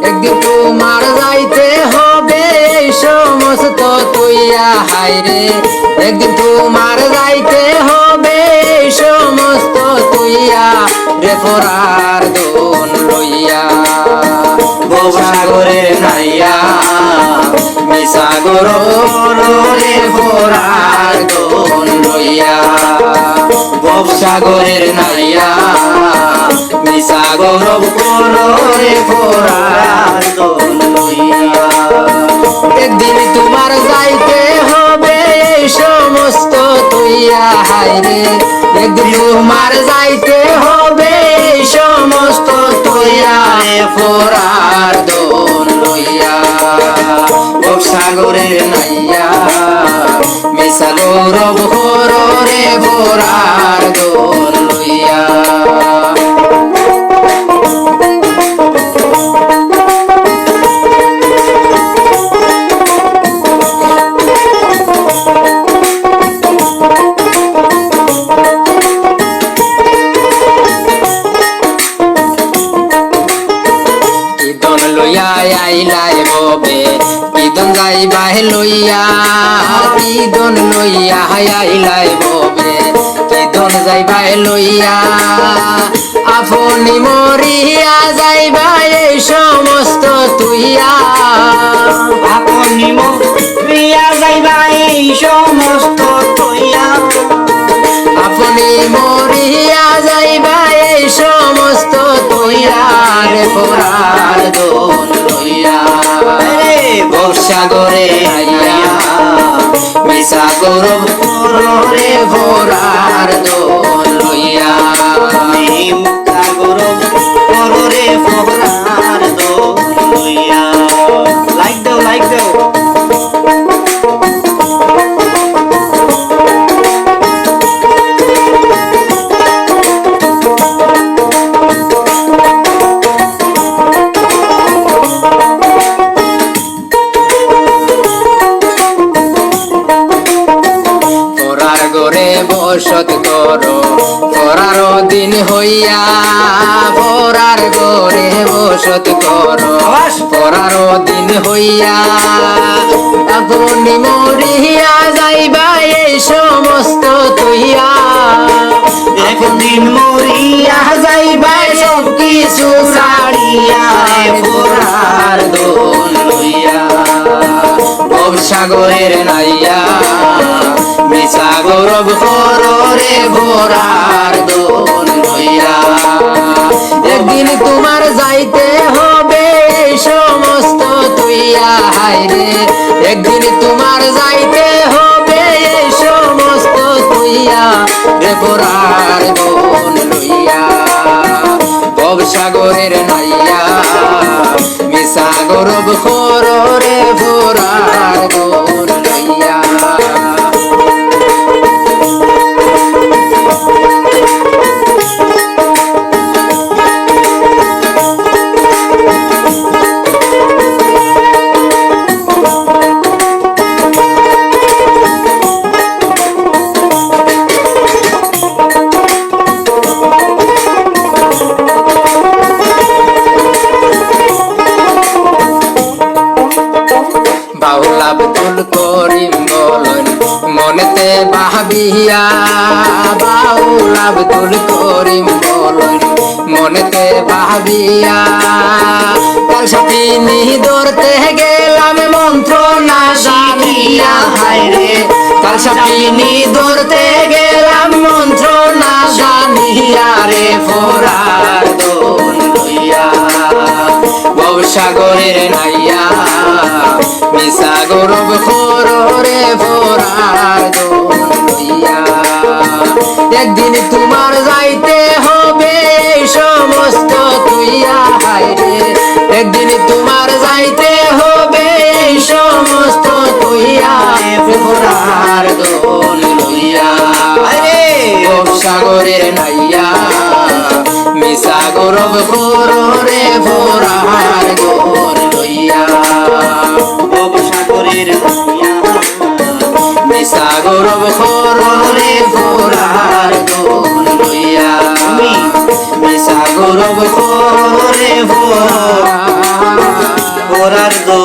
একদিন তোমার যাইতে হবে এই সমস্ত তুইয়া হায়রে একদিন তোমার যাইতে হবে এই সমস্ত তুইয়া রে ফরার দোন লইয়া ভবসাগরে নাইয়া মিসাগর রে ফরার দোন লইয়া ভবসাগরের নাইয়া মিসাগর রে ফরার দোন লইয়া একদিন তোমার যাইতে হবে এই সমস্ত তুইয়া হায়রে একদিন তোমার যাইতে হবে এই সমস্ত তুইয়া রে ফরার দোন লইয়া ভবসাগরের নাইয়া মিসাগর রে ফরার দোন লইয়া আইলাই ববে কিদন যাইবাই লইয়া কিদন লইয়া আইলাই ববে কিদন যাইবাই লইয়া আপনি মরিয়া যাইবাই এই সমস্ত তুইয়া আপনি মরিয়া যাইবাই এই সমস্ত তুইয়া আপনি মরিয়া যাইবাই এই সমস্ত তুইয়া রে ফরার দোন লইয়া ভবসাগরে আইয়া মিসাগর রে ফরার দোন লইয়া সাগর রে ফরার দোন লইয়া লাইক দাও বসত করো ফরার দিন হইয়া ফরার গরে বসত করো ফরার দিন হইয়া আপনি মরিয়া যাইবা এই সমস্ত তুইয়া একদিন মরিয়া যাইবা সব কিছু ছাড়িয়া ফরার দোন লইয়া ভবসাগরের নাইয়া মিসাগর রে ফরার দোন লইয়া একদিন তোমার যাইতে হবে এই সমস্ত তুইয়া হায়রে একদিন তোমার যাইতে হবে এই সমস্ত তুইয়া রে ফরার দোন লইয়া ভবসাগরের নাইয়া মিসাগর রে ফরার দোন লইয়া বাউল আব্দুল করিম বলেন মনেতে ভাবিয়া বাউল আব্দুল করিম বলেন মনেতে ভাবিয়া কাল সাপিনি ধরতে গেলাম মন্ত্র না জানিয়া হায়রে কাল সাপিনি ধরতে গেলাম মন্ত্র না জানিয়া রে ফরার দোন লইয়া ভবসাগরের নাইয়া মিসাগর রে ফরার দোন লইয়া একদিন তোমার যাইতে হবে এই সমস্ত তুইয়া হায়রে একদিন তোমার যাইতে হবে এই সমস্ত তুইয়া ফরার দোন লইয়া ভবসাগরের নাইয়া মিসাগর রে ফরার দোন লইয়া ভবসাগরের নাইয়া মিসাগর রে ফরার দোন লইয়া মিসাগর রে ফরার ফোরার দো